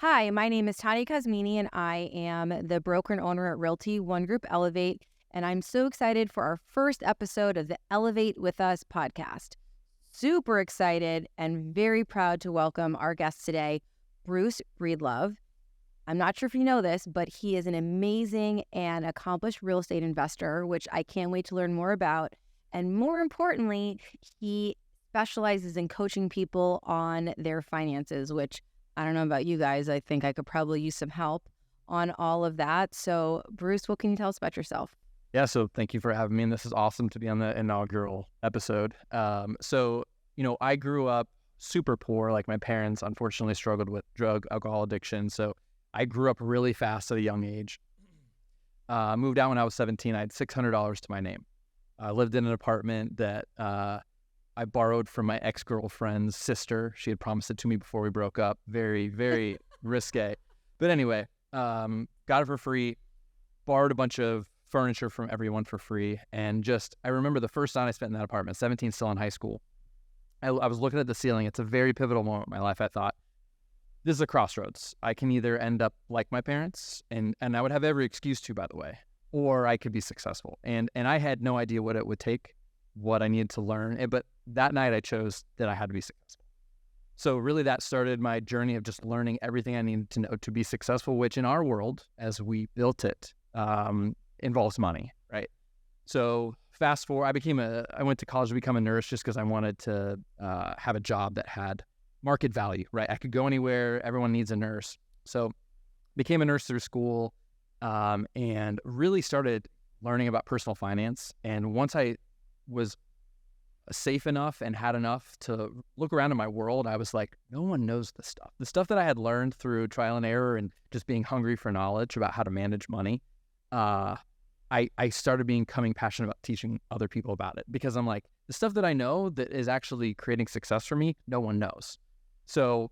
Hi, my name is Tanya Kosmini, and I am the broker and owner at Realty One Group 𝗥𝗢𝗚, and I'm so excited for our first episode of the 𝗥𝗢𝗚 with Us podcast. Super excited and very proud to welcome our guest today, Bruce Breedlove. I'm not sure if you know this, but he is an amazing and accomplished real estate investor, which I can't wait to learn more about. And more importantly, he specializes in coaching people on their finances, which I don't know about you guys. I think I could probably use some help on all of that. So, Bruce, what can you tell us about yourself? Yeah, so thank you for having me, and this is awesome to be on the inaugural episode. I grew up super poor. Like, my parents unfortunately struggled with drug, alcohol addiction, so I grew up really fast at a young age. Moved out when I was 17. I had $600 to my name. I lived in an apartment that I borrowed from my ex-girlfriend's sister. She had promised it to me before we broke up. Very, very risque. But anyway, got it for free, borrowed a bunch of furniture from everyone for free. And I remember the first night I spent in that apartment, 17, still in high school. I was looking at the ceiling. It's a very pivotal moment in my life. I thought, this is a crossroads. I can either end up like my parents, and I would have every excuse to, by the way, or I could be successful. And I had no idea what it would take, what I needed to learn. But that night I chose that I had to be successful. So really that started my journey of just learning everything I needed to know to be successful, which in our world, as we built it, involves money, right? So fast forward, I went to college to become a nurse just because I wanted to have a job that had market value, right? I could go anywhere. Everyone needs a nurse. So became a nurse through school and really started learning about personal finance. And once I was safe enough and had enough to look around in my world, I was like, no one knows this stuff. The stuff that I had learned through trial and error and just being hungry for knowledge about how to manage money, I started becoming passionate about teaching other people about it, because I'm like, the stuff that I know that is actually creating success for me, no one knows. So,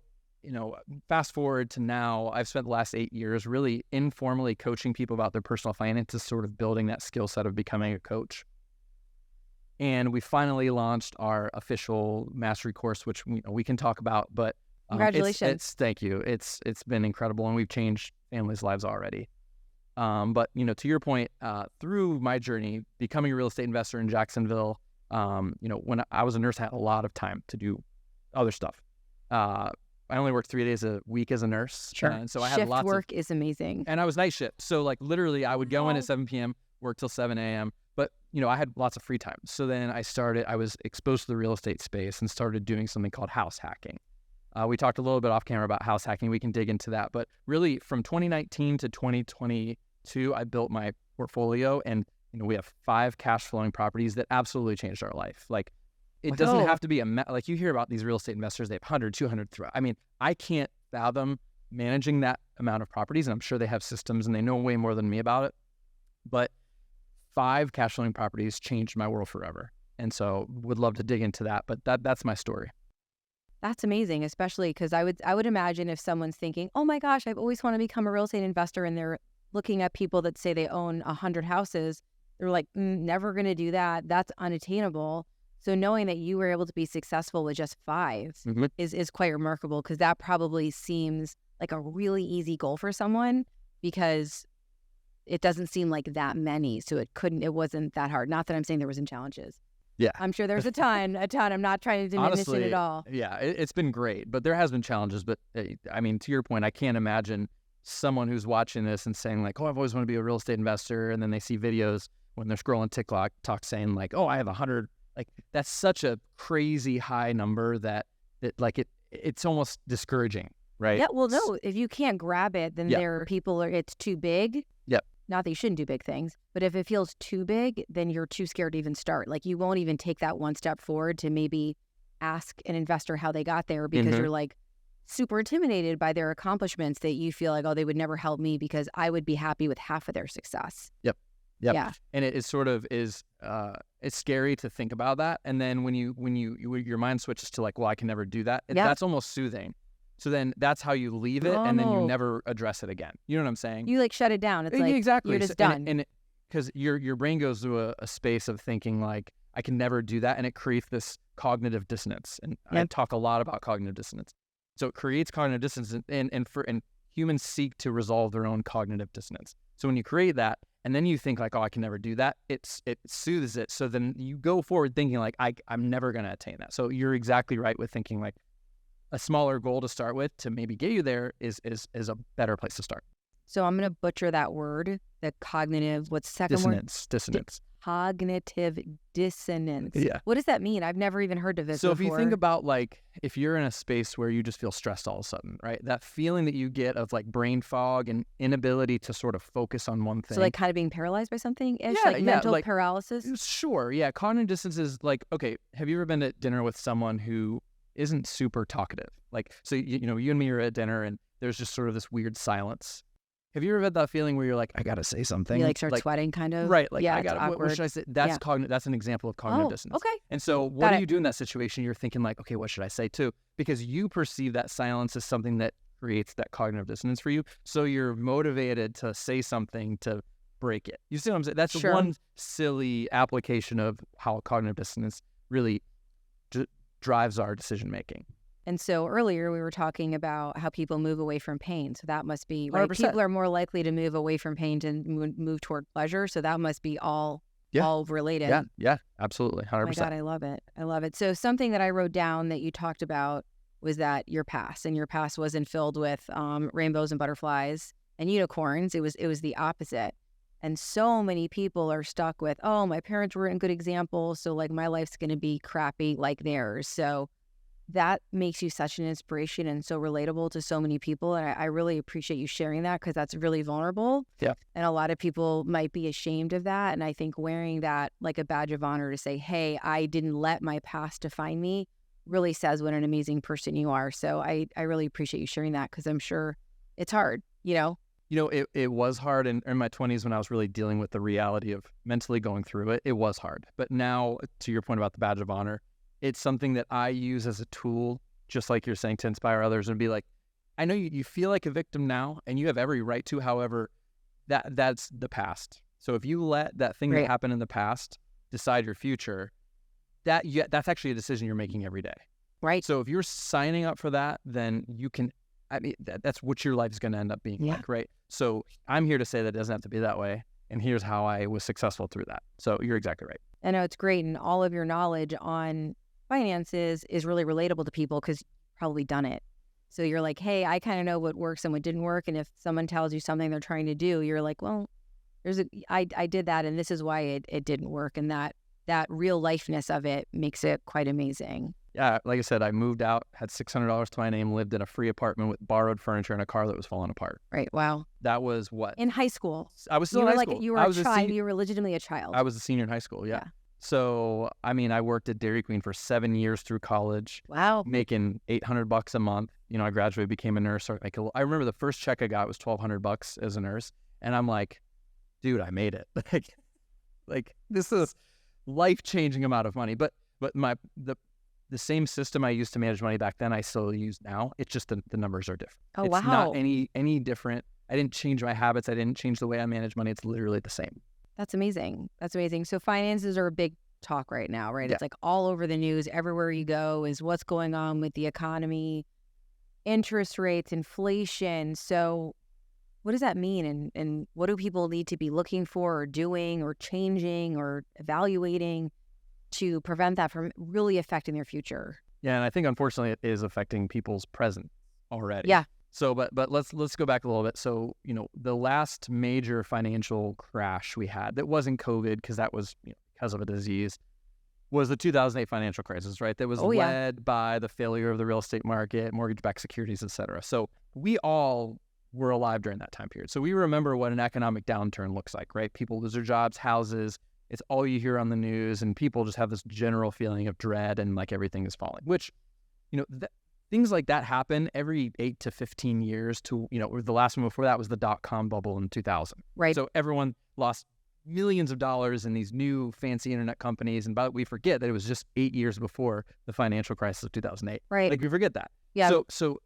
fast forward to now, I've spent the last 8 years really informally coaching people about their personal finances, sort of building that skill set of becoming a coach. And we finally launched our official mastery course, which we can talk about. But Congratulations! Thank you. It's been incredible, and we've changed families' lives already. But to your point, through my journey becoming a real estate investor in Jacksonville, when I was a nurse, I had a lot of time to do other stuff. I only worked 3 days a week as a nurse. Sure. And so I had shift lots work is amazing. And I was night shift. So literally I would go in at 7 p.m., work till 7 a.m. But, I had lots of free time. So then I was exposed to the real estate space and started doing something called house hacking. We talked a little bit off camera about house hacking. We can dig into that. But really from 2019 to 2022, I built my portfolio, and, we have 5 cash flowing properties that absolutely changed our life. It doesn't have to be you hear about these real estate investors, they have 100, 200 throughout. I mean, I can't fathom managing that amount of properties, and I'm sure they have systems and they know way more than me about it. But 5 cash flowing properties changed my world forever. And so would love to dig into that, but that's my story. That's amazing, especially because I would imagine if someone's thinking, oh my gosh, I've always wanted to become a real estate investor, and they're looking at people that say they own 100 houses, they're like, never going to do that. That's unattainable. So knowing that you were able to be successful with just 5 is quite remarkable, because that probably seems like a really easy goal for someone, because it doesn't seem like that many. So it wasn't that hard. Not that I'm saying there wasn't challenges. Yeah. I'm sure there's a ton. I'm not trying to diminish Honestly, it at all. Yeah, it's been great, but there has been challenges. But I mean, to your point, I can't imagine someone who's watching this and saying like, oh, I've always wanted to be a real estate investor. And then they see videos when they're scrolling TikTok saying like, oh, I have 100. Like, that's such a crazy high number that it's almost discouraging, right? Yeah, well, no, if you can't grab it, then there are people, it's too big. Yep. Not that you shouldn't do big things, but if it feels too big, then you're too scared to even start. Like, you won't even take that one step forward to maybe ask an investor how they got there, because you're like super intimidated by their accomplishments, that you feel like, oh, they would never help me because I would be happy with half of their success. Yep. Yeah. And it sort of is, it's scary to think about that. And then when your mind switches to like, well, I can never do that, that's almost soothing. So then that's how you leave it, and then you never address it again. You know what I'm saying? You shut it down. It's like, exactly. You're just done. And because your brain goes through a space of thinking like, I can never do that, and it creates this cognitive dissonance. And I talk a lot about cognitive dissonance. So it creates cognitive dissonance, and humans seek to resolve their own cognitive dissonance. So when you create that, and then you think like, oh, I can never do that, it soothes it. So then you go forward thinking like, I'm never going to attain that. So you're exactly right with thinking like a smaller goal to start with to maybe get you there is a better place to start. So I'm going to butcher that word, the cognitive, what's the second word? Dissonance. Cognitive dissonance. Yeah. What does that mean? I've never even heard of it So before. if you think about like, if you're in a space where you just feel stressed all of a sudden, right? That feeling that you get of like brain fog and inability to sort of focus on one thing. So like kind of being paralyzed by something? Yeah, like mental like, paralysis? Sure. Yeah. Cognitive dissonance is like, okay, have you ever been at dinner with someone who isn't super talkative? Like, so, you and me are at dinner and there's just sort of this weird silence. Have you ever had that feeling where you're like, I got to say something? You like start sweating kind of? Right. Like, yeah, I got to, what should I say? That's that's an example of cognitive dissonance. Okay. And so what do you do in that situation? You're thinking like, okay, what should I say too? Because you perceive that silence as something that creates that cognitive dissonance for you. So you're motivated to say something to break it. You see what I'm saying? That's one silly application of how cognitive dissonance really drives our decision making. And so earlier we were talking about how people move away from pain. So that must be, right? 100%. People are more likely to move away from pain to move toward pleasure. So that must be all related. Yeah, absolutely. 100%. Oh my God, I love it. I love it. So something that I wrote down that you talked about was that your past wasn't filled with rainbows and butterflies and unicorns. It was the opposite. And so many people are stuck with, oh, my parents weren't good examples, so like my life's going to be crappy like theirs. So that makes you such an inspiration and so relatable to so many people. And I really appreciate you sharing that because that's really vulnerable. Yeah. And a lot of people might be ashamed of that. And I think wearing that like a badge of honor to say, hey, I didn't let my past define me really says what an amazing person you are. So I really appreciate you sharing that because I'm sure it's hard, It was hard in my 20s when I was really dealing with the reality of mentally going through it. It was hard. But now, to your point about the badge of honor, it's something that I use as a tool, just like you're saying, to inspire others and be like, I know you feel like a victim now and you have every right to. However, that's the past. So if you let that thing that happened in the past decide your future, that's actually a decision you're making every day. Right. So if you're signing up for that, then you can, that's what your life is going to end up being like, right? So I'm here to say that it doesn't have to be that way. And here's how I was successful through that. So you're exactly right. I know it's great. And all of your knowledge on finances is really relatable to people because you've probably done it. So you're like, hey, I kind of know what works and what didn't work. And if someone tells you something they're trying to do, you're like, well, I did that and this is why it didn't work. And that real lifeness of it makes it quite amazing. Yeah, like I said, I moved out, had $600 to my name, lived in a free apartment with borrowed furniture and a car that was falling apart. Right. Wow. That was what? In high school. I was still in high school. You were a child. You were legitimately a child. I was a senior in high school, yeah. So, I worked at Dairy Queen for 7 years through college. Wow. Making $800 a month. I graduated, became a nurse. I remember the first check I got was $1,200 as a nurse. And I'm like, dude, I made it. like this is life-changing amount of money. But the same system I used to manage money back then, I still use now. It's just the numbers are different. Oh, it's not any different. I didn't change my habits. I didn't change the way I manage money. It's literally the same. That's amazing. That's amazing. So finances are a big talk right now, right? Yeah. It's like all over the news. Everywhere you go is what's going on with the economy, interest rates, inflation. So what does that mean? And what do people need to be looking for or doing or changing or evaluating to prevent that from really affecting their future? Yeah, and I think unfortunately it is affecting people's present already. Yeah. So, but let's go back a little bit. So, the last major financial crash we had that wasn't COVID because that was because of a disease was the 2008 financial crisis, right? That was led by the failure of the real estate market, mortgage-backed securities, et cetera. So we all were alive during that time period. So we remember what an economic downturn looks like, right? People lose their jobs, houses. It's all you hear on the news, and people just have this general feeling of dread and like everything is falling, which, things like that happen every 8 to 15 years to, the last one before that was the dot-com bubble in 2000. Right. So everyone lost millions of dollars in these new fancy internet companies. And we forget that it was just 8 years before the financial crisis of 2008. Right. Like we forget that. Yeah. So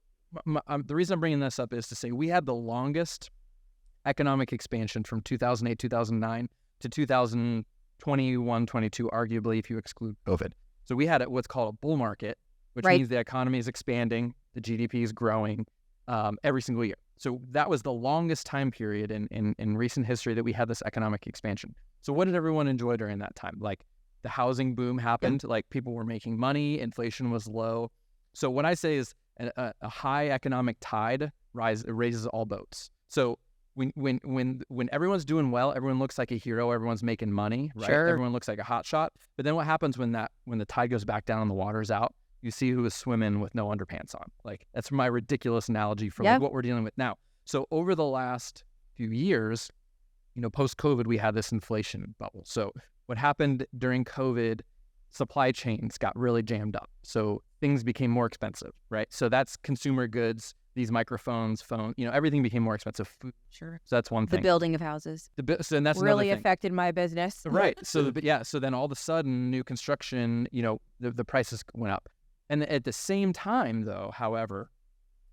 the reason I'm bringing this up is to say we had the longest economic expansion from 2008, 2009 to 2021, 22, arguably, if you exclude COVID. So we had what's called a bull market, which means the economy is expanding, the GDP is growing, every single year. So that was the longest time period in recent history that we had this economic expansion. So what did everyone enjoy during that time? Like the housing boom happened, like people were making money, inflation was low. So what I say is a high economic tide raises all boats. So when everyone's doing well, everyone looks like a hero, everyone's making money, right? Sure. Everyone looks like a hotshot. But then what happens when the tide goes back down and the water's out? You see who is swimming with no underpants on. Like, that's my ridiculous analogy for like what we're dealing with now. So over the last few years, post-COVID, we had this inflation bubble. So what happened during COVID, supply chains got really jammed up. So things became more expensive, right? So that's consumer goods, these microphones, phone, everything became more expensive. Food. Sure. So that's one thing. The building of houses. So and that's really another thing. affected my business. Right. So so then all of a sudden, new construction, the prices went up. And at the same time, though, however,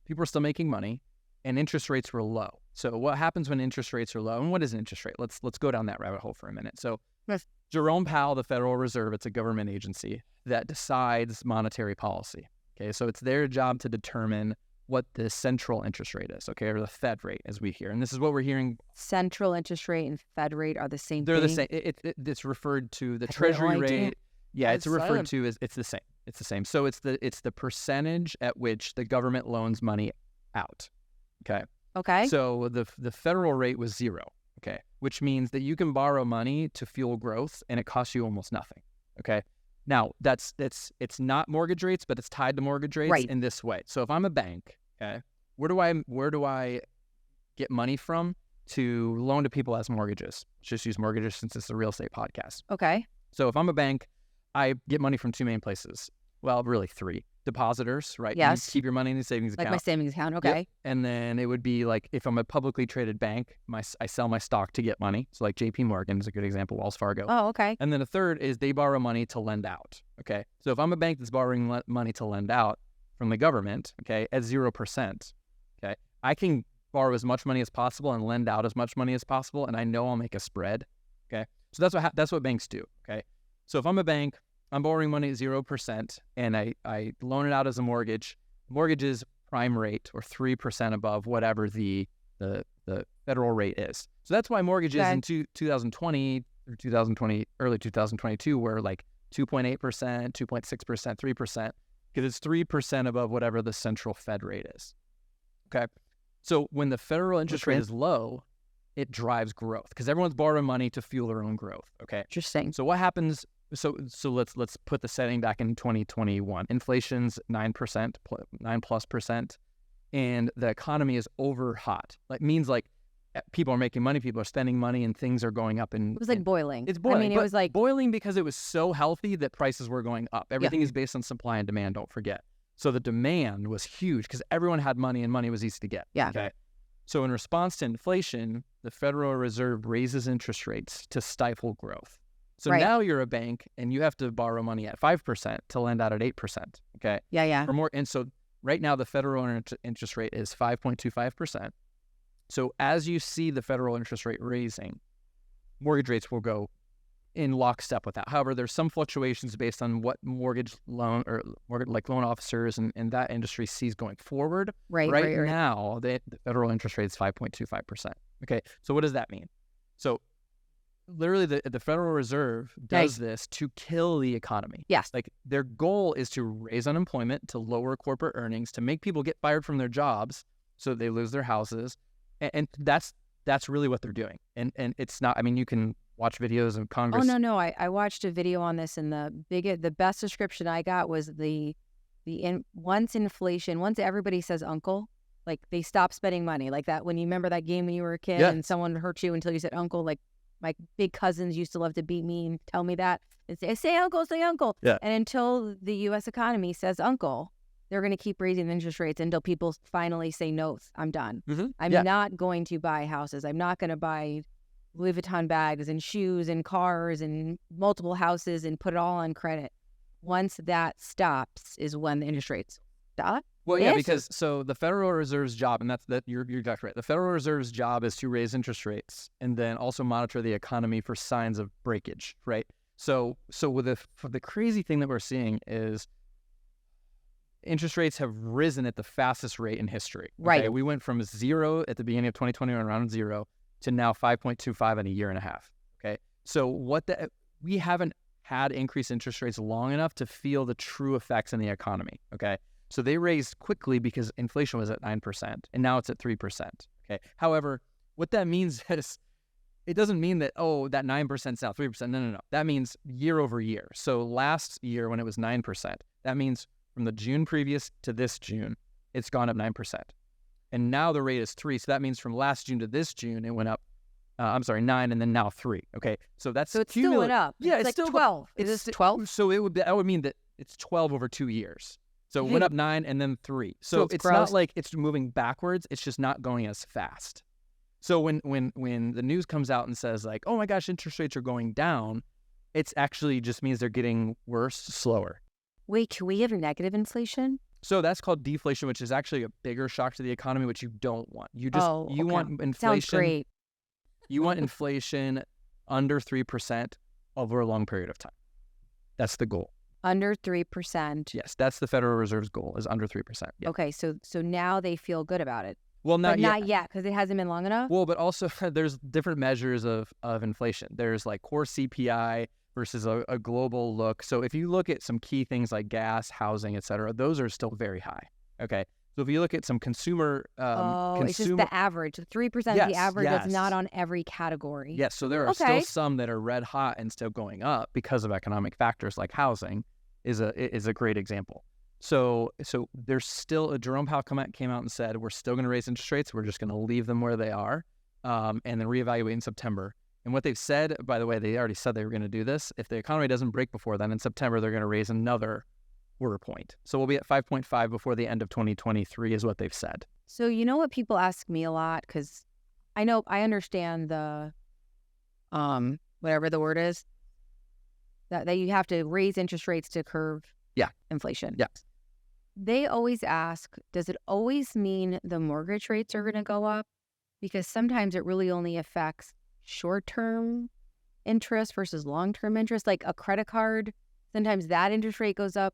people were still making money and interest rates were low. So what happens when interest rates are low? And what is an interest rate? Let's go down that rabbit hole for a minute. So Jerome Powell, the Federal Reserve, it's a government agency that decides monetary policy. Okay, so it's their job to determine what the central interest rate is, okay, or the Fed rate, as we hear. And this is what we're hearing. Central interest rate and Fed rate are the same They're thing? the same. It's referred to the Treasury rate. Yeah, it's referred to as, it's the same. It's the same. So it's the percentage at which the government loans money out. Okay. So the federal rate was 0. Okay, which means that you can borrow money to fuel growth and it costs you almost nothing. Okay. Now it's not mortgage rates, but it's tied to mortgage rates in this way. So if I'm a bank, okay, where do I get money from to loan to people as mortgages? Let's just use mortgages since it's a real estate podcast. Okay. So if I'm a bank, I get money from 2 main places. Well, really 3. Depositors, right? Yes. You keep your money in the savings account. Like my savings account, okay. Yep. And then it would be like, if I'm a publicly traded bank, I sell my stock to get money. So like JP Morgan is a good example, Wells Fargo. Oh, okay. And then a third is they borrow money to lend out, okay? So if I'm a bank that's borrowing money to lend out from the government, okay, at 0%, okay, I can borrow as much money as possible and lend out as much money as possible, and I know I'll make a spread, okay? So that's what banks do, okay? So if I'm a bank, I'm borrowing money at 0%, and I loan it out as a mortgage. Mortgage is prime rate, or 3% above whatever the federal rate is. So that's why mortgages in 2020 or early 2022 were like 2.8%, 2.6%, 3%, because it's 3% above whatever the central Fed rate is. Okay. So when the federal interest rate is low, it drives growth because everyone's borrowing money to fuel their own growth. Okay. Interesting. So what happens? So let's put the setting back in 2021. Inflation's 9%, 9+%, and the economy is over hot. Like means like people are making money, people are spending money, and things are going up. And it was like boiling. It's boiling. I mean, it was like boiling because it was so healthy that prices were going up. Everything is based on supply and demand. Don't forget. So the demand was huge because everyone had money and money was easy to get. Yeah. Okay. So in response to inflation, the Federal Reserve raises interest rates to stifle growth. So now you're a bank and you have to borrow money at 5% to lend out at 8%. Okay. Yeah. Or more. And so right now the federal interest rate is 5.25%. So as you see the federal interest rate raising, mortgage rates will go in lockstep with that. However, there's some fluctuations based on what mortgage loan or loan officers and that industry sees going forward. Right now, the federal interest rate is 5.25%. Okay, so what does that mean? So literally the Federal Reserve does this to kill the economy. Yes. Like their goal is to raise unemployment, to lower corporate earnings, to make people get fired from their jobs so they lose their houses. And that's really what they're doing. And it's not, I mean, you can watch videos of Congress. Oh, no. I watched a video on this, and the best description I got was once everybody says uncle, like they stop spending money. Like that, when you remember that game when you were a kid and someone hurt you until you said uncle, like my big cousins used to love to beat me and tell me that and say uncle, say uncle. Yeah. And until the U.S. economy says uncle, they're going to keep raising interest rates until people finally say, no, I'm done. Mm-hmm. I'm not going to buy houses. I'm not going to buy Louis Vuitton bags and shoes and cars and multiple houses and put it all on credit. Once that stops is when the interest rates stop. Well, yeah, because so the Federal Reserve's job, and you're exactly right. The Federal Reserve's job is to raise interest rates and then also monitor the economy for signs of breakage, right? So with the crazy thing that we're seeing is interest rates have risen at the fastest rate in history. Okay? Right. We went from 0 at the beginning of 2020, around 0, to now 5.25 in a year and a half. Okay. So we haven't had increased interest rates long enough to feel the true effects in the economy. Okay. So they raised quickly because inflation was at 9% and now it's at 3%. Okay. However, what that means is it doesn't mean that, that 9% is now 3%. No. That means year over year. So last year when it was 9%, that means from the June previous to this June, it's gone up 9%. And now the rate is 3. So that means from last June to this June, it went up, 9 and then now 3. Okay. So it's still went up. Yeah, it's like still 12. Is this 12? So that would mean that it's 12 over 2 years. So it went up 9 and then 3. So it's gross. not like it's moving backwards. It's just not going as fast. So when the news comes out and says like, oh my gosh, interest rates are going down, it's actually just means they're getting worse, slower. Wait, can we have negative inflation? So that's called deflation, which is actually a bigger shock to the economy, which you don't want. You want inflation. Sounds great. You want inflation under 3% over a long period of time. That's the goal. Under 3%. Yes, that's the Federal Reserve's goal, is under 3%. Yeah. Okay, so now they feel good about it. Well, not yet, because it hasn't been long enough. Well, but also there's different measures of inflation. There's like core CPI versus a global look. So if you look at some key things like gas, housing, et cetera, those are still very high. Okay. So if you look at some consumer... it's just the average. 3% is the average. That's not on every category. Yes. So there are still some that are red hot and still going up because of economic factors like housing is a great example. So there's still... Jerome Powell came out and said, we're still going to raise interest rates. We're just going to leave them where they are and then reevaluate in September. And what they've said, by the way, they already said they were going to do this. If the economy doesn't break before then, in September, they're going to raise another quarter point. So we'll be at 5.5 before the end of 2023 is what they've said. So you know what people ask me a lot? Because I understand the, whatever the word is, that you have to raise interest rates to curb inflation. Yeah. They always ask, does it always mean the mortgage rates are going to go up? Because sometimes it really only affects short-term interest versus long-term interest. Like a credit card, sometimes that interest rate goes up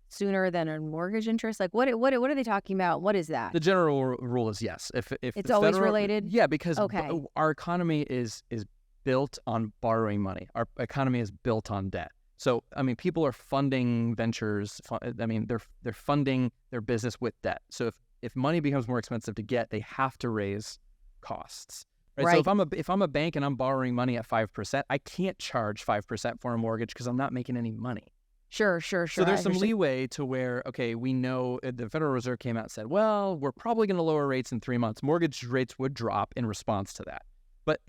sooner than a mortgage interest. Like what are they talking about? What is that? The general rule is yes. If it's always related? Yeah, because our economy is built on borrowing money. Our economy is built on debt. So, I mean, people are funding ventures. I mean, they're funding their business with debt. So if money becomes more expensive to get, they have to raise costs. Right. So if I'm a bank and I'm borrowing money at 5%, I can't charge 5% for a mortgage because I'm not making any money. Sure. So there's some leeway to where, okay, we know the Federal Reserve came out and said, well, we're probably going to lower rates in 3 months. Mortgage rates would drop in response to that. But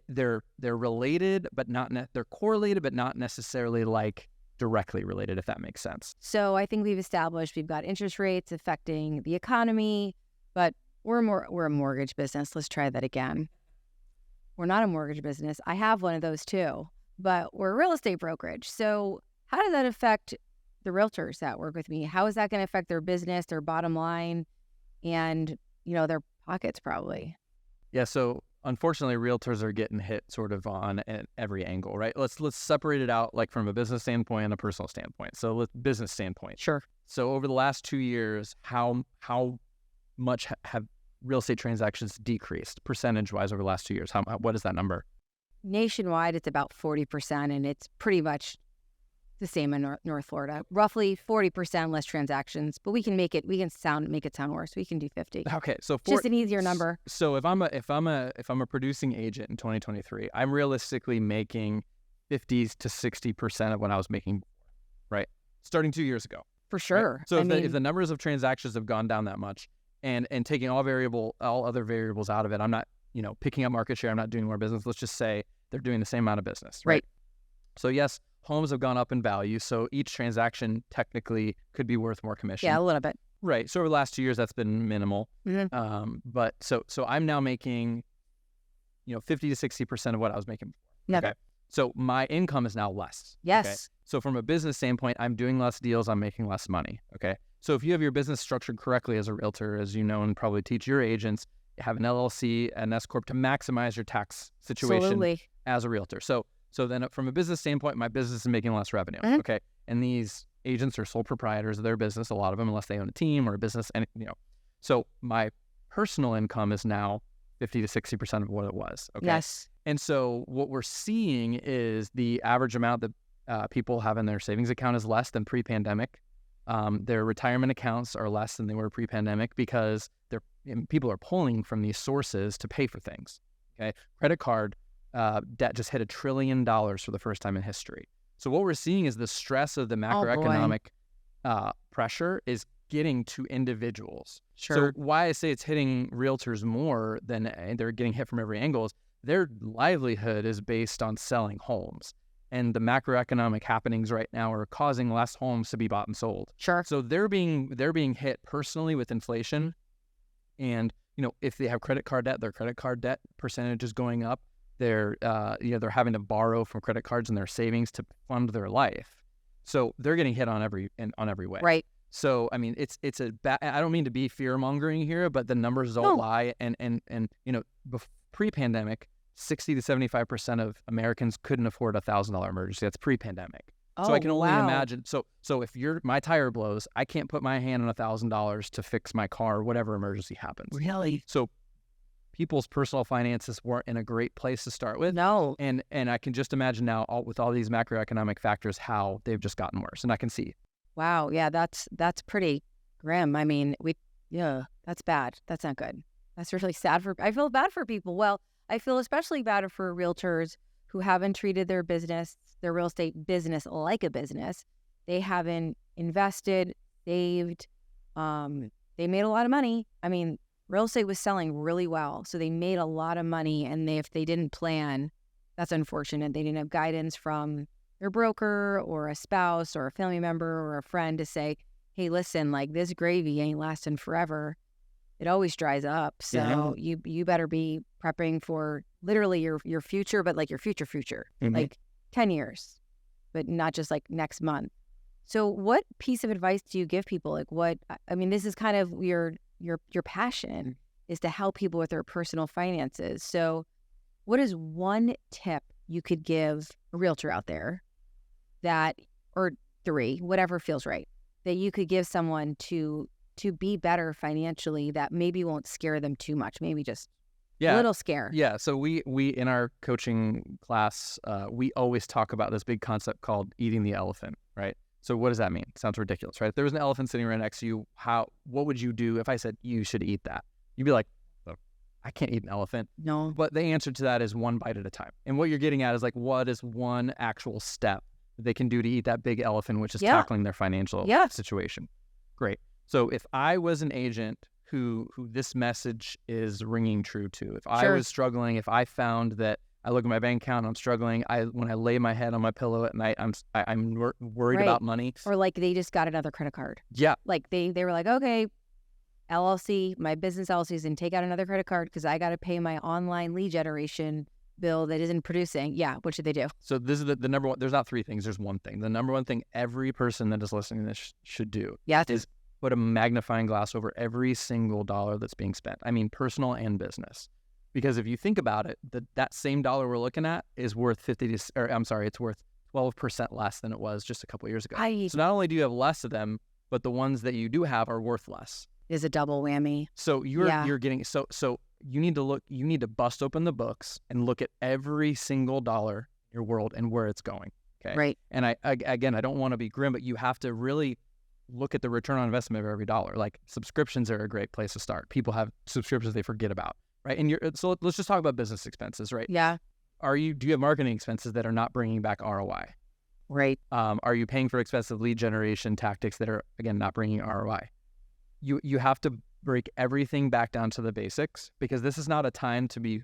they're related, but they're correlated, but not necessarily like directly related, if that makes sense. So I think we've established we've got interest rates affecting the economy, but we're a mortgage business. Let's try that again. We're not a mortgage business. I have one of those too, but we're a real estate brokerage. So how does that affect the realtors that work with me? How is that going to affect their business, their bottom line, and their pockets probably? Yeah. So unfortunately, realtors are getting hit sort of on every angle, right? Let's separate it out like from a business standpoint and a personal standpoint. So business standpoint. Sure. So over the last 2 years, how much have real estate transactions decreased percentage-wise over the last 2 years? What is that number? Nationwide, it's about 40%, and it's pretty much the same in North Florida. Roughly 40% less transactions, but we can make it sound worse. We can do 50. Okay, so just an easier number. So if I'm a producing agent in 2023, I'm realistically making 50 to 60% of what I was making before, right? Starting 2 years ago. For sure. Right? So if the numbers of transactions have gone down that much, and taking all other variables out of it, I'm not, picking up market share. I'm not doing more business. Let's just say they're doing the same amount of business, right? So yes, homes have gone up in value. So each transaction technically could be worth more commission. Yeah, a little bit. Right. So over the last 2 years, that's been minimal. Mm-hmm. But so I'm now making, 50 to 60% of what I was making before. Never. Okay. So my income is now less. Yes. Okay? So from a business standpoint, I'm doing less deals. I'm making less money. Okay. So if you have your business structured correctly as a realtor, as you know, and probably teach your agents, have an LLC, an S corp to maximize your tax situation as a realtor. So then from a business standpoint, my business is making less revenue. Mm-hmm. Okay. And these agents are sole proprietors of their business, a lot of them, unless they own a team or a business. And, so my personal income is now 50 to 60% of what it was. Okay. Yes. And so what we're seeing is the average amount that people have in their savings account is less than pre-pandemic. Their retirement accounts are less than they were pre-pandemic because people are pulling from these sources to pay for things. Okay. Credit card debt just hit $1 trillion for the first time in history. So what we're seeing is the stress of the macroeconomic pressure is getting to individuals. Sure. So why I say it's hitting realtors more than they're getting hit from every angle is their livelihood is based on selling homes. And the macroeconomic happenings right now are causing less homes to be bought and sold. Sure. So they're being hit personally with inflation. And, if they have credit card debt, their credit card debt percentage is going up. They're having to borrow from credit cards and their savings to fund their life. So they're getting hit on every way. Right. So, I mean, it's a bad, I don't mean to be fear mongering here, but the numbers don't lie. And pre-pandemic, 60 to 75% of Americans couldn't afford $1,000 emergency. That's pre-pandemic. So I can only imagine. So if my tire blows, I can't put my hand on $1,000 to fix my car, whatever emergency happens. Really? So people's personal finances weren't in a great place to start with. No. And I can just imagine now with all these macroeconomic factors, how they've just gotten worse. And I can see. Wow. Yeah, that's pretty grim. I mean, that's bad. That's not good. That's really sad I feel bad for people. Well, I feel especially bad for realtors who haven't treated their real estate business like a business. They haven't invested, saved. They made a lot of money. I mean, real estate was selling really well. So they made a lot of money. And if they didn't plan, that's unfortunate. They didn't have guidance from their broker or a spouse or a family member or a friend to say, hey, listen, like this gravy ain't lasting forever. It always dries up. So you better be prepping for literally your future, but like your future, like 10 years, but not just like next month. So what piece of advice do you give people? This is kind of your passion is to help people with their personal finances. So what is one tip you could give a realtor out there or 3, whatever feels right, that you could give someone to be better financially that maybe won't scare them too much, maybe just a little scare? Yeah. So we in our coaching class, we always talk about this big concept called eating the elephant, right? So what does that mean? Sounds ridiculous, right? If there was an elephant sitting right next to you, what would you do if I said you should eat that? You'd be like, oh, I can't eat an elephant. No. But the answer to that is one bite at a time. And what you're getting at is like, what is one actual step that they can do to eat that big elephant, which is tackling their financial situation? Great. So if I was an agent who this message is ringing true to, if I was struggling, if I found that I look at my bank account, I'm struggling, when I lay my head on my pillow at night, I'm worried about money. Or like they just got another credit card. Yeah. Like they were like, okay, LLC, my business LLC is going to take out another credit card because I got to pay my online lead generation bill that isn't producing. Yeah. What should they do? So this is the number one. There's not 3 things. There's one thing. The number one thing every person that is listening to this should do is put a magnifying glass over every single dollar that's being spent. I mean, personal and business. Because if you think about it, that same dollar we're looking at is worth it's worth 12% less than it was just a couple of years ago. So not only do you have less of them, but the ones that you do have are worth less. Is a double whammy. So you're getting so you need to bust open the books and look at every single dollar in your world and where it's going. Okay. Right. And I don't want to be grim, but you have to really look at the return on investment of every dollar. Like subscriptions are a great place to start. People have subscriptions they forget about. Right. And so let's just talk about business expenses, right? Yeah. Do you have marketing expenses that are not bringing back ROI? Right. Are you paying for expensive lead generation tactics that are, again, not bringing ROI? You have to break everything back down to the basics, because this is not a time to be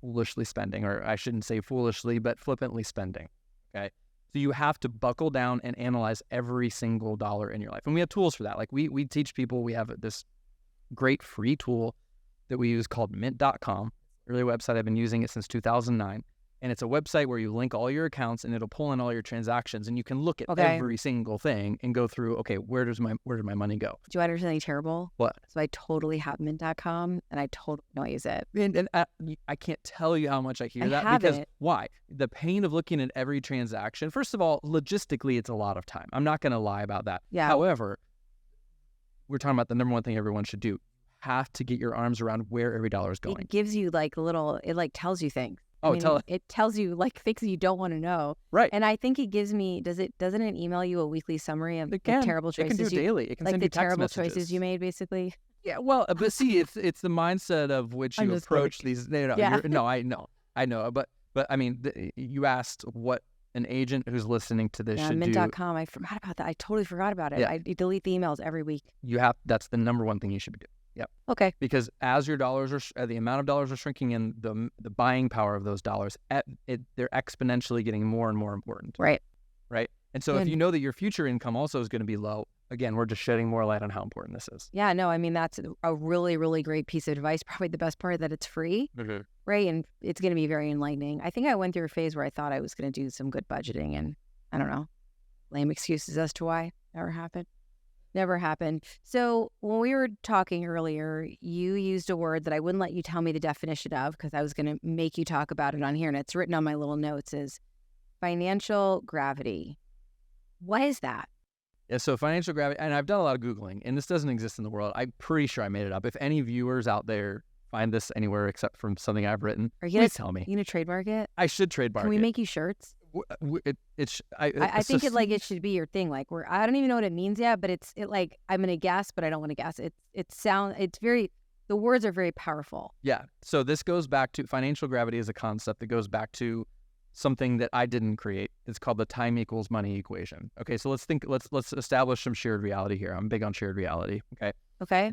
foolishly spending, or I shouldn't say foolishly, but flippantly spending. Okay. So you have to buckle down and analyze every single dollar in your life. And we have tools for that. Like we teach people, we have this great free tool that we use called mint.com, early website. I've been using it since 2009. And it's a website where you link all your accounts and it'll pull in all your transactions, and you can look at Okay. every single thing and go through, okay, where does my money go? Do you understand something terrible? What? So I totally have mint.com and I totally don't use it. And I can't tell you how much I hear that. have Because it. why? The pain of looking at every transaction. First of all, logistically, it's a lot of time. I'm not going to lie about that. Yeah. However, we're talking about the number one thing everyone should do. Have to get your arms around where every dollar is going. It gives you like it like tells you things. Oh, it tells you like things you don't want to know. Right. And I think it gives me, doesn't it email you a weekly summary of It the can. terrible choices It can do it daily. It can like send the you text terrible messages. choices you made, basically? Yeah, well, but see, it's the mindset of which I'm you just approach kidding. these. No, Yeah. I know. But I mean, you asked what an agent who's listening to this Yeah, should do. mint.com. I forgot about that. I totally forgot about it. Yeah. I delete the emails every week. That's the number one thing you should be doing. Yep. Okay. Because as your dollars are, the amount of dollars are shrinking, and the buying power of those dollars, they're exponentially getting more and more important. Right. Right. And so if you know that your future income also is going to be low, again, we're just shedding more light on how important this is. Yeah, no, I mean, that's a really, really great piece of advice. Probably the best part that it's free, right? And it's going to be very enlightening. I think I went through a phase where I thought I was going to do some good budgeting, and I don't know, lame excuses as to why. Never happened. So when we were talking earlier, you used a word that I wouldn't let you tell me the definition of because I was going to make you talk about it on here, and it's written on my little notes, is financial gravity. What is that? Yeah, so financial gravity, and I've done a lot of Googling, and this doesn't exist in the world. I'm pretty sure I made it up. If any viewers out there find this anywhere except from something I've written, please tell me. You gonna trademark it? I should trademark it. Can we make you shirts? I think it should be your thing. Like I don't even know what it means yet, but I'm gonna guess, but I don't want to guess. The words are very powerful. Yeah. So this goes back to financial gravity is a concept that goes back to something that I didn't create. It's called the time equals money equation. Okay. So let's establish some shared reality here. I'm big on shared reality. Okay. Okay.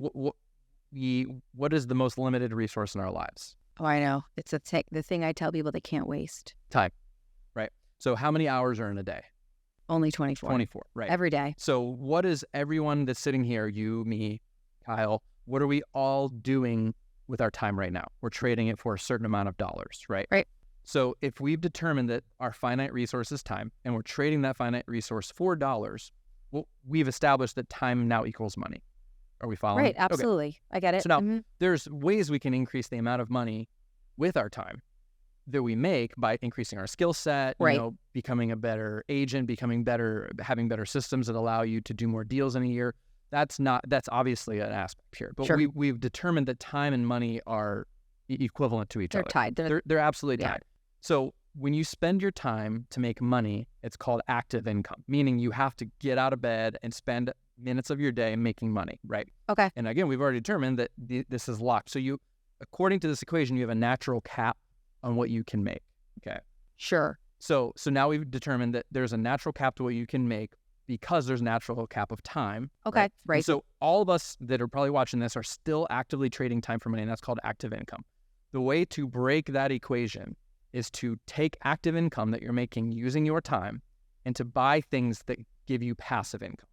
What is the most limited resource in our lives? Oh, I know. It's the thing I tell people they can't waste. Time. Right. So how many hours are in a day? Only 24. 24. Right. Every day. So what is everyone that's sitting here, you, me, Kyle, what are we all doing with our time right now? We're trading it for a certain amount of dollars, right? Right. So if we've determined that our finite resource is time and we're trading that finite resource for dollars, well, we've established that time now equals money. Are we following? Right, absolutely. Okay. I get it. So now there's ways we can increase the amount of money with our time that we make by increasing our skill set, right. Becoming a better agent, having better systems that allow you to do more deals in a year. That's obviously an aspect here. But sure. we've determined that time and money are equivalent to each other. They're tied. They're absolutely tied. So when you spend your time to make money, it's called active income, meaning you have to get out of bed and spend minutes of your day making money, right? Okay. And again, we've already determined that this is locked. So according to this equation, you have a natural cap on what you can make, okay? Sure. So now we've determined that there's a natural cap to what you can make because there's a natural cap of time. Okay, right. So all of us that are probably watching this are still actively trading time for money, and that's called active income. The way to break that equation is to take active income that you're making using your time and to buy things that give you passive income.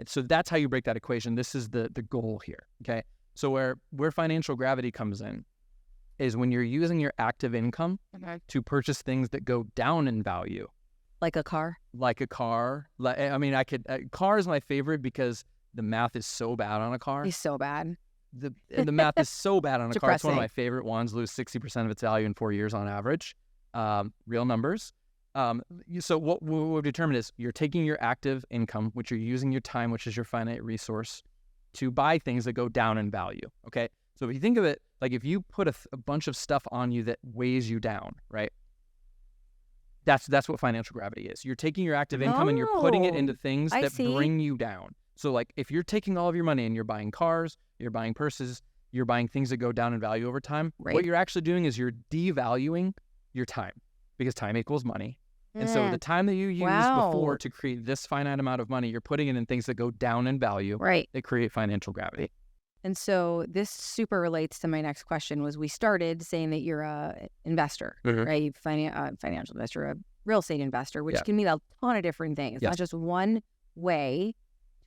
So that's how you break that equation. This is the goal here, okay? So where financial gravity comes in is when you're using your active income to purchase things that go down in value. Like a car? Like a car. Car is my favorite because the math is so bad on a car. It's so bad. The math is so bad on a car. It's one of Depressing. my favorite ones. Lose 60% of its value in 4 years on average. Real numbers. So what we've determined is you're taking your active income, which you're using your time, which is your finite resource, to buy things that go down in value. Okay. So if you think of it, like if you put a bunch of stuff on you that weighs you down, right? That's what financial gravity is. You're taking your active income and you're putting it into things that bring you down. So like if you're taking all of your money and you're buying cars, you're buying purses, you're buying things that go down in value over time, what you're actually doing is you're devaluing your time because time equals money. And so the time that you used before to create this finite amount of money, you're putting it in things that go down in value. Right. That create financial gravity. And so this super relates to my next question was we started saying that you're a investor, right? Financial investor, a real estate investor, which can mean a ton of different things. It's not just one way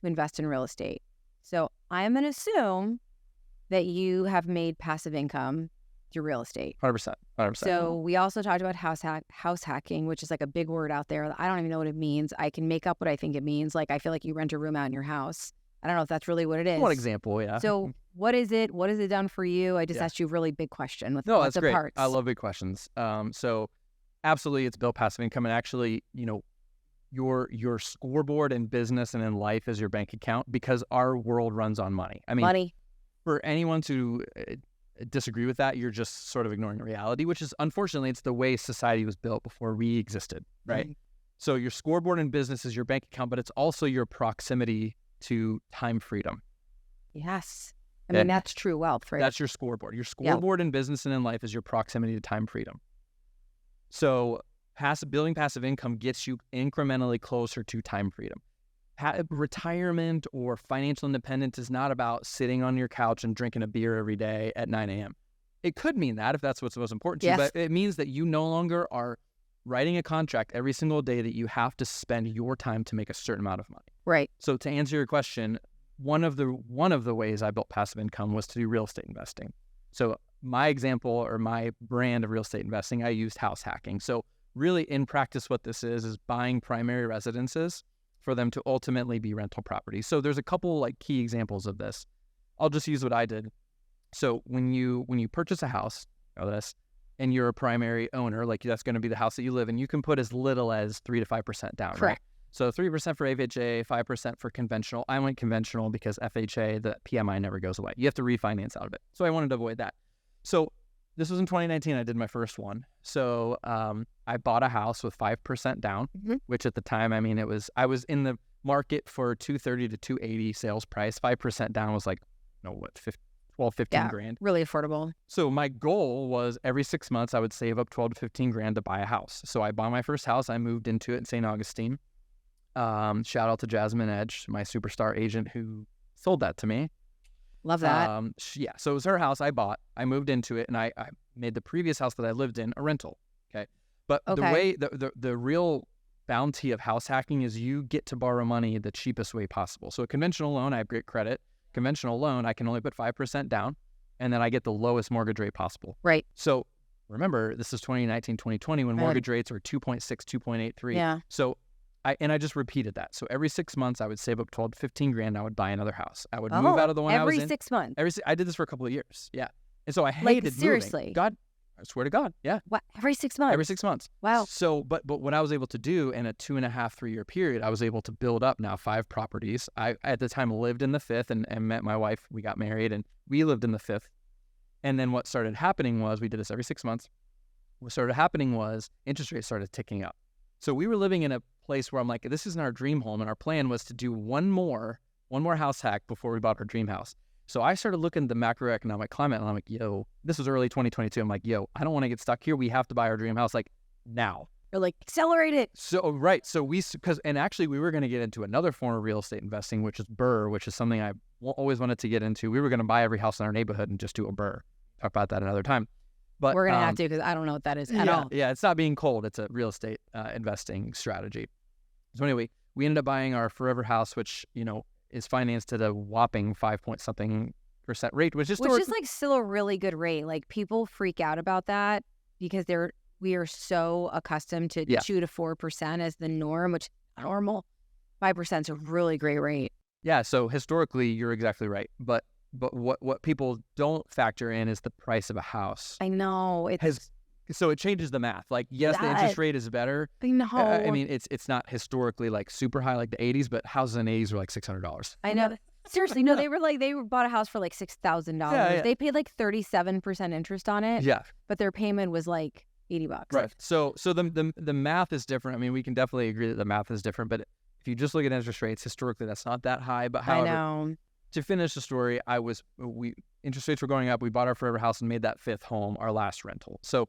to invest in real estate. So I'm going to assume that you have made passive income through real estate. 100%. 100%. So we also talked about house hacking, which is like a big word out there. I don't even know what it means. I can make up what I think it means. Like, I feel like you rent a room out in your house. I don't know if that's really what it is. One example, yeah. So what is it? What has it done for you? I just asked you a really big question with no, that's the great. parts. I love big questions. So absolutely, it's built passive income. And actually, your scoreboard in business and in life is your bank account, because our world runs on money. I mean, money. For anyone to disagree with that, you're just sort of ignoring reality, which is, unfortunately, it's the way society was built before we existed, right? Mm-hmm. So your scoreboard in business is your bank account, but it's also your proximity to time freedom. Yes. I mean, that's true wealth, right? That's your scoreboard. Your scoreboard in business and in life is your proximity to time freedom. So building passive income gets you incrementally closer to time freedom. Retirement or financial independence is not about sitting on your couch and drinking a beer every day at 9 a.m. It could mean that, if that's what's most important to you, but it means that you no longer are writing a contract every single day that you have to spend your time to make a certain amount of money. Right. So to answer your question, one of the ways I built passive income was to do real estate investing. So my example, or my brand of real estate investing, I used house hacking. So really, in practice, what this is buying primary residences for them to ultimately be rental properties. So there's a couple key examples of this. I'll just use what I did. So when you purchase a house, and you're a primary owner, that's going to be the house that you live in, you can put as little as 3 to 5% down. Correct. Right? So 3% for FHA, 5% for conventional. I went conventional because FHA, the PMI never goes away. You have to refinance out of it. So I wanted to avoid that. So this was in 2019. I did my first one. So I bought a house with 5% down, which at the time, I mean, I was in the market for 230 to 280 sales price. 5% down was 15 grand. Really affordable. So my goal was every 6 months, I would save up 12 to 15 grand to buy a house. So I bought my first house. I moved into it in St. Augustine. Shout out to Jasmine Edge, my superstar agent who sold that to me. Love that. So it was her house I bought. I moved into it, and I made the previous house that I lived in a rental. Okay. But the way, the real bounty of house hacking is you get to borrow money the cheapest way possible. So a conventional loan, I have great credit. Conventional loan, I can only put 5% down, and then I get the lowest mortgage rate possible. Right. So remember, this is 2019, 2020, when mortgage rates are 2.6, 2.83. Yeah. So I just repeated that. So every 6 months, I would save up 12 to 15 grand. I would buy another house. I would move out of the one I was in. Every 6 months? I did this for a couple of years. Yeah. And so I hated seriously? moving. God, I swear to God. Yeah. What? Every 6 months? Every 6 months. Wow. So, but what I was able to do in a 2.5, 3 year period, I was able to build up now 5 properties. I, at the time, lived in the 5th and met my wife. We got married and we lived in the 5th. And then what started happening was, we did this every 6 months. What started happening was interest rates started ticking up. So we were living in a place where I'm like, this isn't our dream home. And our plan was to do one more house hack before we bought our dream house. So I started looking at the macroeconomic climate and I'm like, this was early 2022. I'm like, I don't want to get stuck here. We have to buy our dream house now. You're like, accelerate it. So, right. So and actually we were going to get into another form of real estate investing, which is 𝗏, which is something I always wanted to get into. We were going to buy every house in our neighborhood and just do a 𝗏. Talk about that another time. But we're going to have to, because I don't know what that is at all. Yeah, it's not being cold. It's a real estate investing strategy. So anyway, we ended up buying our forever house, which, is financed at a whopping 5-point-something% rate, which is still a really good rate. People freak out about that because we are so accustomed to 2 to 4% as the norm, which is normal. 5% is a really great rate. Yeah, so historically, you're exactly right. But what people don't factor in is the price of a house. I know. So it changes the math. Yes, the interest rate is better. I know. I mean, it's not historically super high like the 80s, but houses in the 80s were $600. I know. Seriously, no, they bought a house for $6,000. Yeah. They paid 37% interest on it. Yeah. But their payment was $80. Right. So the math is different. I mean, we can definitely agree that the math is different, but if you just look at interest rates, historically that's not that high. But however, I know. To finish the story, interest rates were going up. We bought our forever house and made that 5th home our last rental. So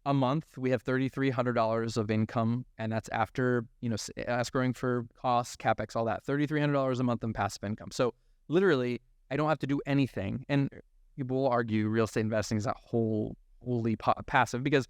a month we have $3,300 of income, and that's after escrowing for costs, capex, all that. $3,300 a month in passive income. So literally, I don't have to do anything. And people will argue real estate investing is not wholly passive because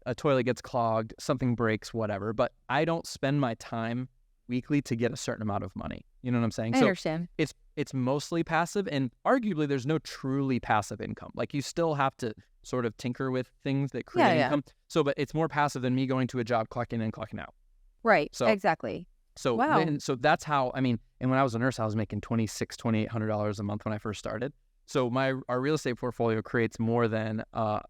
a toilet gets clogged, something breaks, whatever. But I don't spend my time weekly to get a certain amount of money. You know what I'm saying? I understand. It's it's mostly passive, and arguably there's no truly passive income. Like you still have to sort of tinker with things that create income. So, but it's more passive than me going to a job, clocking in, clocking out. Right. So exactly. So wow. So that's how, I mean, and when I was a nurse, I was making $2,800 a month when I first started. So our real estate portfolio creates more than a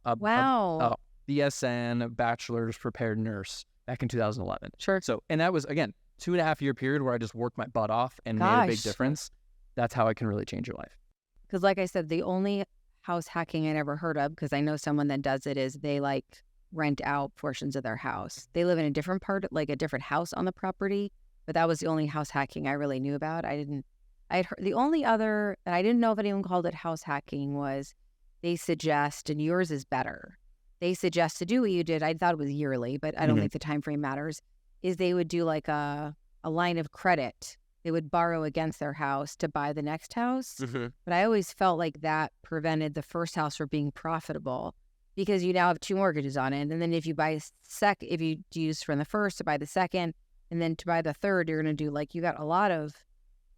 BSN, bachelor's prepared nurse back in 2011. Sure. So, and that was, again, 2.5 year period where I just worked my butt off and made a big difference. That's how it can really change your life. Because like I said, the only house hacking I never heard of, because I know someone that does it, is they like rent out portions of their house. They live in a different part, like a different house on the property. But that was the only house hacking I really knew about. I'd heard the only other, and I didn't know if anyone called it house hacking, was they suggest, and yours is better, they suggest to do what you did. I thought it was yearly, but I don't think the time frame matters, is they would do like a line of credit. They would borrow against their house to buy the next house. But I always felt like that prevented the first house from being profitable, because you now have 2 mortgages on it. And then if you buy if you use from the first to buy the second, and then to buy the third, you're going to do like, you got a lot of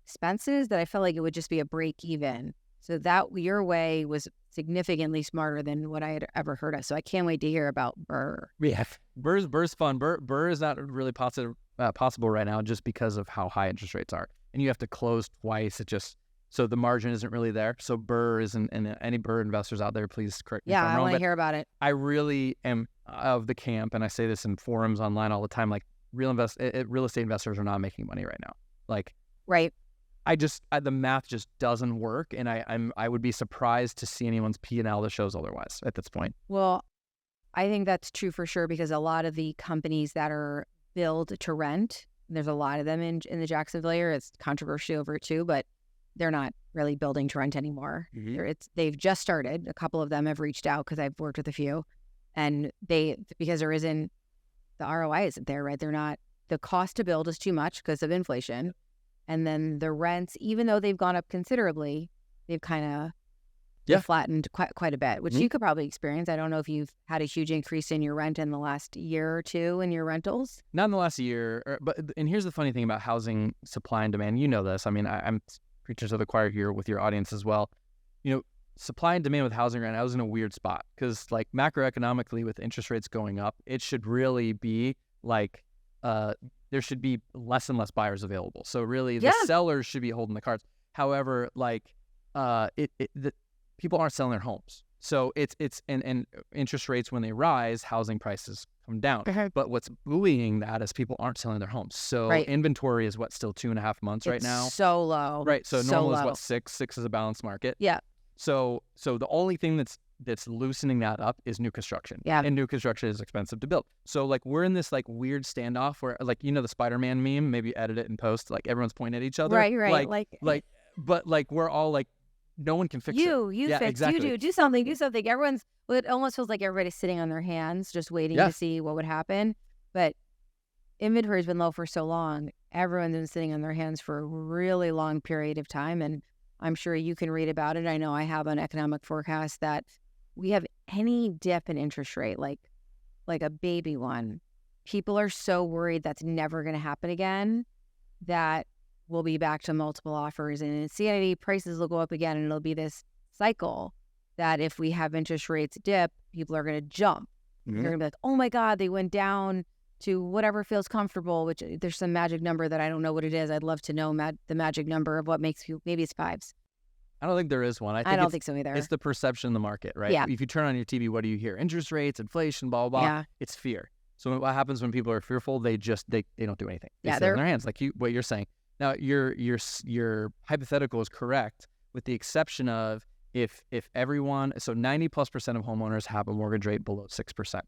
expenses that I felt like it would just be a break even. So that your way was significantly smarter than what I had ever heard of. So I can't wait to hear about 𝗏. Yeah, 𝗏's fun. 𝗏 is not really possible right now just because of how high interest rates are. And you have to close twice. So the margin isn't really there. So 𝗏 isn't, and any 𝗏 investors out there, please correct me if I'm wrong. Yeah, I want to hear about it. I really am of the camp, and I say this in forums online all the time, like real estate investors are not making money right now. Like, right. The math just doesn't work, and I would be surprised to see anyone's P&L that shows otherwise at this point. Well, I think that's true for sure, because a lot of the companies that are build to rent, there's a lot of them in the Jacksonville area. It's controversy over it too, but they're not really building to rent anymore. They've just started. A couple of them have reached out because I've worked with a few, and because there isn't, the ROI isn't there, right? The cost to build is too much because of inflation. And then the rents, even though they've gone up considerably, they've kind of flattened quite a bit, which you could probably experience. I don't know if you've had a huge increase in your rent in the last year or two in your rentals. Not in the last year, and here's the funny thing about housing supply and demand. You know this. I mean, I'm preachers of the choir here with your audience as well. You know, supply and demand with housing right now is in a weird spot, because like macroeconomically with interest rates going up, it should really be like there should be less and less buyers available. So really the sellers should be holding the cards. However, like the people aren't selling their homes. So it's and interest rates, when they rise, housing prices come down. But what's buoying that is people aren't selling their homes. So inventory is still 2.5 months right now. So low. Right. So normal is what, 6? 6 is a balanced market. Yeah. So the only thing that's loosening that up is new construction. Yeah. And new construction is expensive to build. So like we're in this like weird standoff where, like, you know, the Spider-Man meme, maybe edit it and post, like everyone's pointing at each other. Right. But like we're all like, no one can fix it. You fix. Exactly. You do something. It almost feels like everybody's sitting on their hands just waiting to see what would happen. But inventory's been low for so long. Everyone's been sitting on their hands for a really long period of time. And I'm sure you can read about it. I know I have an economic forecast that we have any dip in interest rate, like a baby one, people are so worried that's never going to happen again that we'll be back to multiple offers, and in sanity, prices will go up again, and it'll be this cycle that if we have interest rates dip, people are going to jump. They're going to be like, oh my God, they went down to whatever feels comfortable, which there's some magic number that I don't know what it is. I'd love to know the magic number of what makes you, maybe it's 5s. I don't think there is one. I don't think so either. It's the perception of the market, right? Yeah. If you turn on your TV, what do you hear? Interest rates, inflation, blah, blah, blah. Yeah. It's fear. So what happens when people are fearful? They don't do anything. They sit they're on their hands, like what you're saying. Now, your hypothetical is correct, with the exception of if everyone, so 90+% of homeowners have a mortgage rate below 6%.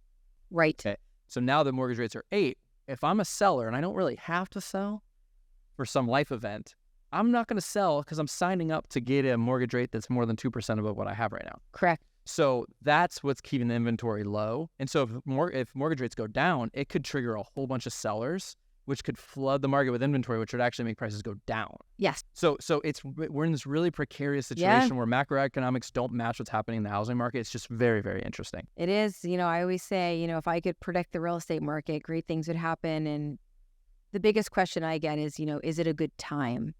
Right. Okay. So now the mortgage rates are 8. If I'm a seller and I don't really have to sell for some life event, I'm not going to sell because I'm signing up to get a mortgage rate that's more than 2% above what I have right now. Correct. So that's what's keeping the inventory low. And so if mortgage rates go down, it could trigger a whole bunch of sellers, which could flood the market with inventory, which would actually make prices go down. Yes. So we're in this really precarious situation where macroeconomics don't match what's happening in the housing market. It's just very, very interesting. It is. I always say, if I could predict the real estate market, great things would happen. And the biggest question I get is, is it a good time?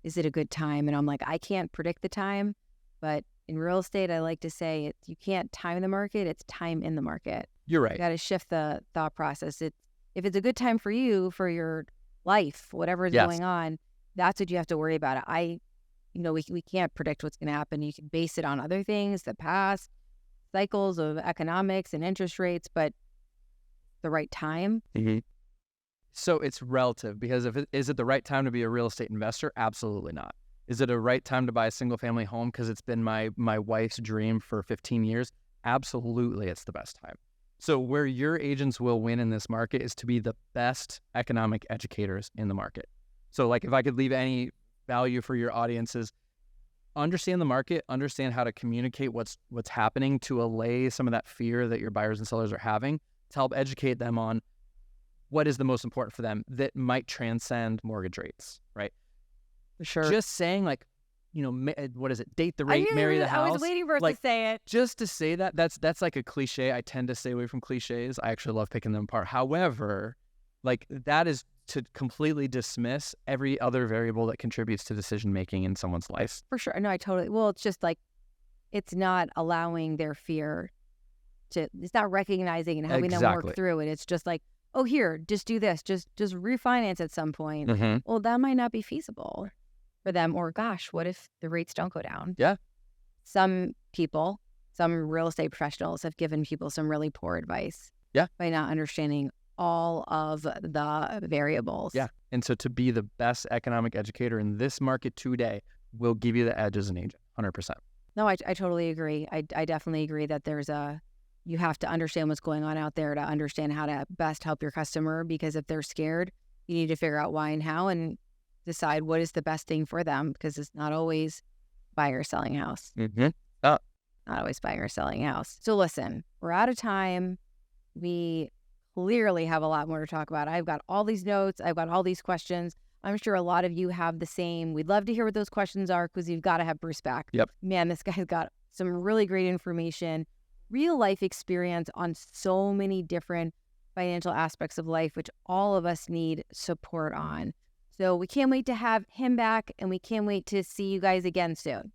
is it a good time? And I'm like, I can't predict the time, but in real estate, I like to say you can't time the market, it's time in the market. You're right. You got to shift the thought process. If it's a good time for you, for your life, whatever is going on, that's what you have to worry about. We can't predict what's going to happen. You can base it on other things, the past cycles of economics and interest rates, but the right time. Mm-hmm. So it's relative, because is it the right time to be a real estate investor? Absolutely not. Is it a right time to buy a single family home because it's been my wife's dream for 15 years? Absolutely, it's the best time. So where your agents will win in this market is to be the best economic educators in the market. So like, if I could leave any value for your audiences, understand the market, understand how to communicate what's happening to allay some of that fear that your buyers and sellers are having, to help educate them on what is the most important for them that might transcend mortgage rates, right? Sure. Just saying like, what is it? Date the rate, marry the house. I was waiting for us to say it. Just to say that's like a cliche. I tend to stay away from cliches. I actually love picking them apart. However, like, that is to completely dismiss every other variable that contributes to decision making in someone's life. For sure. No, I totally. Well, it's just like, it's not allowing their fear it's not recognizing and having them work through it. It's just like, oh, here, just do this, just refinance at some point. Mm-hmm. Well, that might not be feasible for them. Or gosh, what if the rates don't go down? Yeah. Some real estate professionals have given people some really poor advice. Yeah. By not understanding all of the variables. Yeah. And so to be the best economic educator in this market today will give you the edge as an agent, 100%. No, I totally agree. I definitely agree that you have to understand what's going on out there to understand how to best help your customer, because if they're scared, you need to figure out why and how and decide what is the best thing for them, because it's not always buying or selling house. Mm-hmm. Not always buying or selling house. So listen, we're out of time. We clearly have a lot more to talk about. I've got all these notes. I've got all these questions. I'm sure a lot of you have the same. We'd love to hear what those questions are, because you've got to have Bruce back. Yep. Man, this guy's got some really great information, real life experience on so many different financial aspects of life, which all of us need support on. So we can't wait to have him back, and we can't wait to see you guys again soon.